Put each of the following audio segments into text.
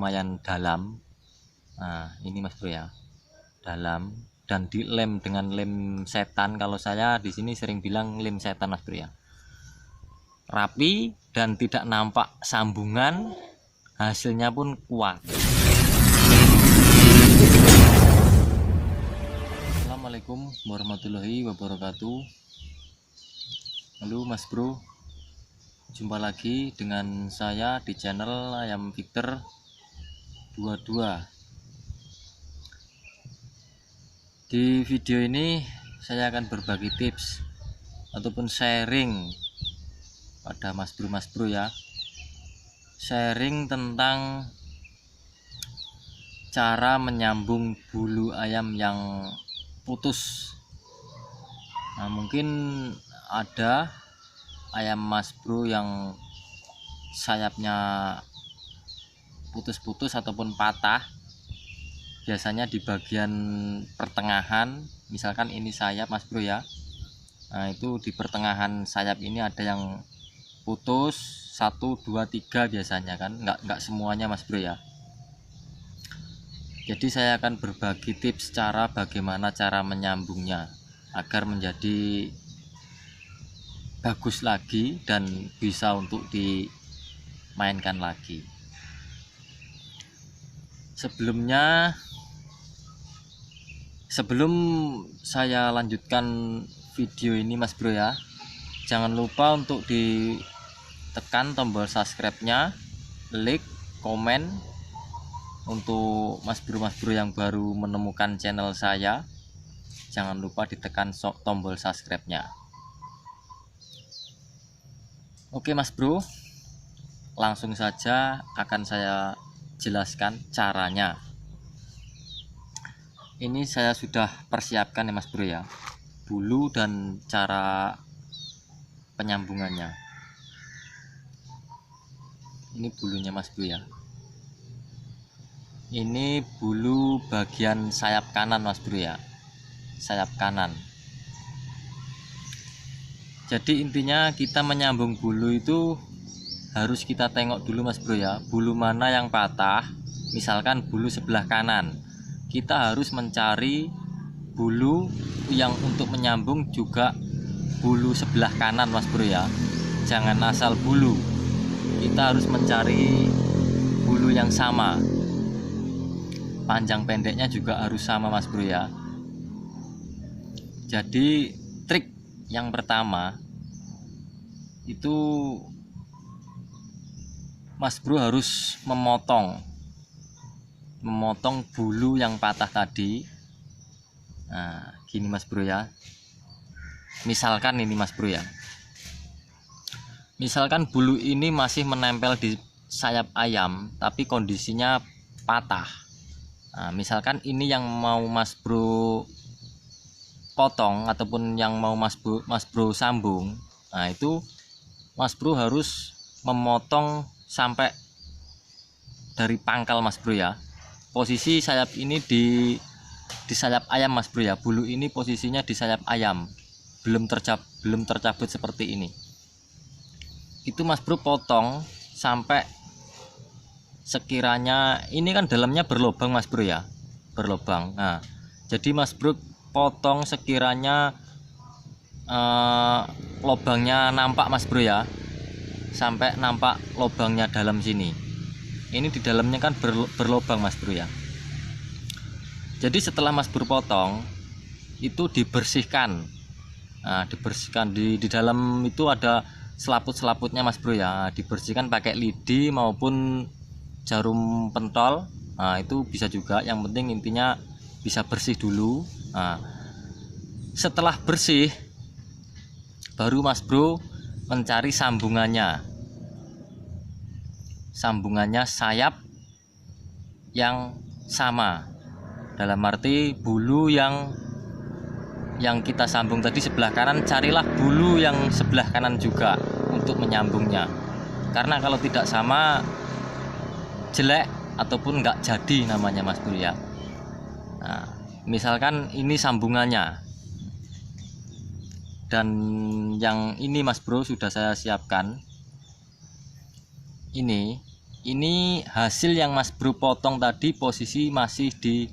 lumayan dalam. Nah ini Mas Bro ya, dalam dan dilem dengan lem setan. Kalau saya di sini sering bilang lem setan Mas Bro ya. Rapi dan tidak nampak sambungan, hasilnya pun kuat. Assalamualaikum warahmatullahi wabarakatuh. Halo Mas Bro, jumpa lagi dengan saya di channel Ayam Victor 22. Di video ini saya akan berbagi tips ataupun sharing pada Mas Bro ya, sharing tentang cara menyambung bulu ayam yang putus. Nah mungkin ada ayam Mas Bro yang sayapnya putus-putus ataupun patah, biasanya di bagian pertengahan. Misalkan ini sayap Mas Bro ya, nah itu di pertengahan sayap ini ada yang putus 1, 2, 3 biasanya kan, nggak semuanya Mas Bro ya. Jadi saya akan berbagi tips cara bagaimana cara menyambungnya agar menjadi bagus lagi dan bisa untuk dimainkan lagi. Sebelum saya lanjutkan video ini Mas Bro ya, jangan lupa untuk ditekan tombol subscribe-nya, like, komen. Untuk Mas Bro yang baru menemukan channel saya, jangan lupa ditekan tombol subscribe-nya. Oke Mas Bro, langsung saja akan saya jelaskan caranya. Ini saya sudah persiapkan ya Mas Bro ya, bulu dan cara penyambungannya. Ini bulunya Mas Bro ya. Ini bulu bagian sayap kanan Mas Bro ya, sayap kanan. Jadi intinya kita menyambung bulu itu harus kita tengok dulu Mas Bro ya, bulu mana yang patah. Misalkan bulu sebelah kanan, kita harus mencari bulu yang untuk menyambung juga bulu sebelah kanan Mas Bro ya. Jangan asal bulu, kita harus mencari bulu yang sama, panjang pendeknya juga harus sama Mas Bro ya. Jadi trik yang pertama itu Mas Bro harus memotong bulu yang patah tadi. Nah gini Mas Bro ya, misalkan ini Mas Bro ya, misalkan bulu ini masih menempel di sayap ayam tapi kondisinya patah. Nah, misalkan ini yang mau Mas Bro potong ataupun yang mau Mas Bro sambung, nah itu Mas Bro harus memotong sampai dari pangkal Mas Bro ya. Posisi sayap ini di sayap ayam Mas Bro ya, bulu ini posisinya di sayap ayam, belum tercabut seperti ini. Itu Mas Bro potong sampai sekiranya ini kan dalamnya berlubang Mas Bro ya, berlubang. Nah jadi Mas Bro potong sekiranya lubangnya nampak Mas Bro ya, sampai nampak lubangnya dalam sini. Ini di dalamnya kan berlubang Mas Bro ya. Jadi setelah Mas Bro potong itu dibersihkan. Nah dibersihkan di dalam itu ada selaput-selaputnya Mas Bro ya, dibersihkan pakai lidi maupun jarum pentol. Nah itu bisa juga, yang penting intinya bisa bersih dulu. Nah setelah bersih baru Mas Bro mencari sambungannya sayap yang sama, dalam arti bulu yang kita sambung tadi sebelah kanan, carilah bulu yang sebelah kanan juga untuk menyambungnya, karena kalau tidak sama jelek ataupun nggak jadi namanya Mas Bro ya. Nah, misalkan ini sambungannya dan yang ini Mas Bro sudah saya siapkan. Ini Ini hasil yang Mas Bro potong tadi posisi masih di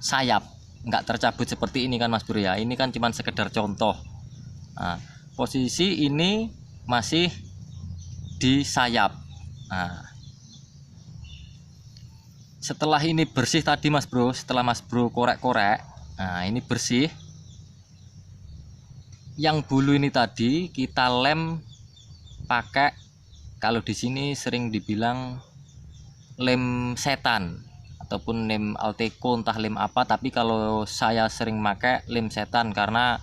sayap, nggak tercabut seperti ini kan Mas Bro ya. Ini kan cuma sekedar contoh. Nah, posisi ini masih di sayap. Nah, setelah ini bersih tadi Mas Bro, setelah Mas Bro korek-korek, nah ini bersih. Yang bulu ini tadi kita lem pakai, kalau di sini sering dibilang lem setan ataupun lem Alteco, entah lem apa, tapi kalau saya sering pakai lem setan karena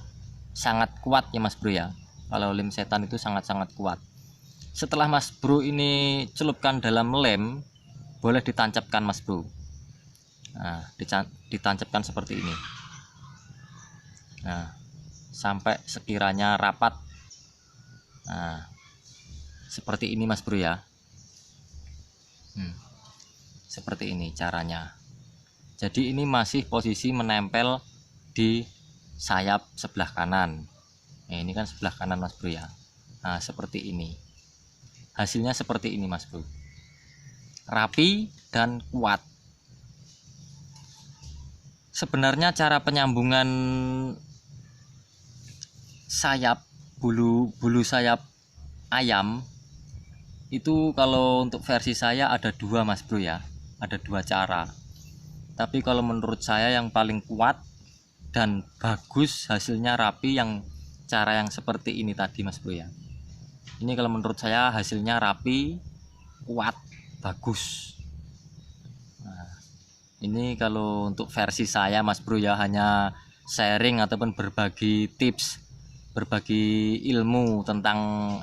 sangat kuat ya Mas Bro ya. Kalau lem setan itu sangat-sangat kuat. Setelah Mas Bro ini celupkan dalam lem, boleh ditancapkan Mas Bro. Nah, ditancapkan seperti ini. Nah, sampai sekiranya rapat. Nah, seperti ini Mas Bro ya. Seperti ini caranya. Jadi ini masih posisi menempel di sayap sebelah kanan. Nah, ini kan sebelah kanan Mas Bro ya. Nah, seperti ini. Hasilnya seperti ini Mas Bro. Rapi dan kuat. Sebenarnya cara penyambungan sayap bulu sayap ayam itu kalau untuk versi saya ada dua Mas Bro ya. Ada dua cara. Tapi kalau menurut saya yang paling kuat dan bagus hasilnya rapi yang cara yang seperti ini tadi Mas Bro ya. Ini kalau menurut saya hasilnya rapi, kuat, bagus. Nah, ini kalau untuk versi saya Mas Bro ya, hanya sharing ataupun berbagi tips, berbagi ilmu tentang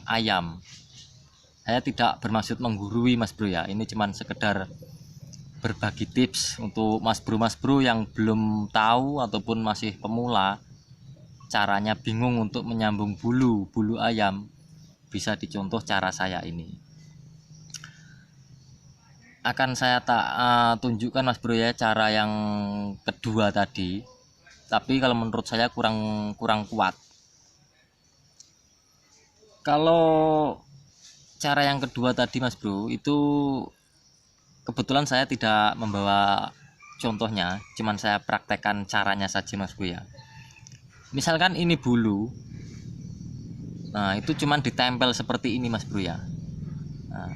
ayam. Saya tidak bermaksud menggurui Mas Bro ya. Ini cuman sekedar berbagi tips untuk Mas Bro yang belum tahu ataupun masih pemula, caranya bingung untuk menyambung bulu ayam, bisa dicontoh cara saya ini. Akan saya tunjukkan Mas Bro ya cara yang kedua tadi, tapi kalau menurut saya kurang kuat. Kalau cara yang kedua tadi Mas Bro itu kebetulan saya tidak membawa contohnya, cuman saya praktekkan caranya saja Mas Bro ya. Misalkan ini bulu, nah itu cuman ditempel seperti ini Mas Bro ya. Nah,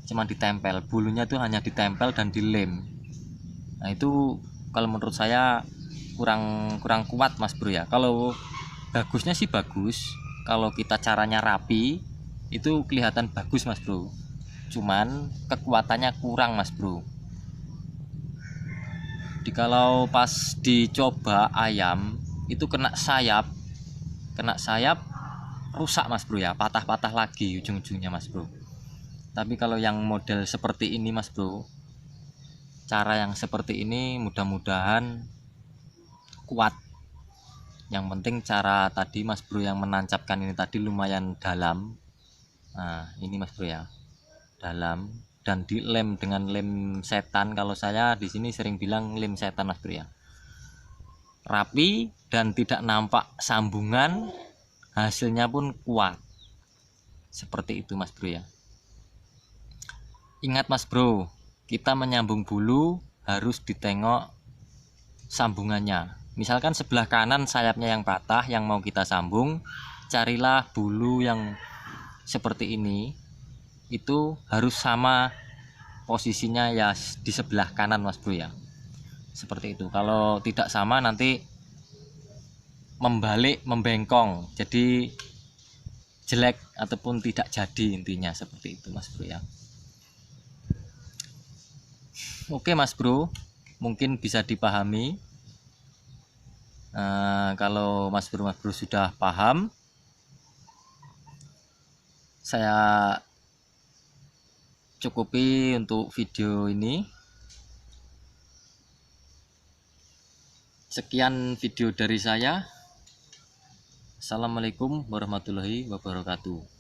cuman ditempel, bulunya tuh hanya ditempel dan dilem. Nah itu kalau menurut saya kurang kuat Mas Bro ya. Kalau bagusnya sih bagus, kalau kita caranya rapi itu kelihatan bagus Mas Bro. Cuman kekuatannya kurang Mas Bro. Kalau pas dicoba ayam itu kena sayap rusak Mas Bro ya, patah-patah lagi ujung-ujungnya Mas Bro. Tapi kalau yang model seperti ini Mas Bro, cara yang seperti ini mudah-mudahan kuat. Yang penting cara tadi Mas Bro yang menancapkan ini tadi lumayan dalam. Nah ini Mas Bro ya, dalam dan dilem dengan lem setan. Kalau saya di sini sering bilang lem setan Mas Bro ya. Rapi dan tidak nampak sambungan, hasilnya pun kuat. Seperti itu Mas Bro ya. Ingat Mas Bro, kita menyambung bulu harus ditengok sambungannya. Misalkan sebelah kanan sayapnya yang patah yang mau kita sambung, carilah bulu yang seperti ini, itu harus sama posisinya ya di sebelah kanan Mas Bro ya. Seperti itu. Kalau tidak sama nanti membengkong, jadi jelek ataupun tidak jadi, intinya seperti itu Mas Bro ya. Oke Mas Bro, mungkin bisa dipahami. Kalau Mas Bro sudah paham, saya cukupi untuk video ini. Sekian video dari saya. Assalamualaikum warahmatullahi wabarakatuh.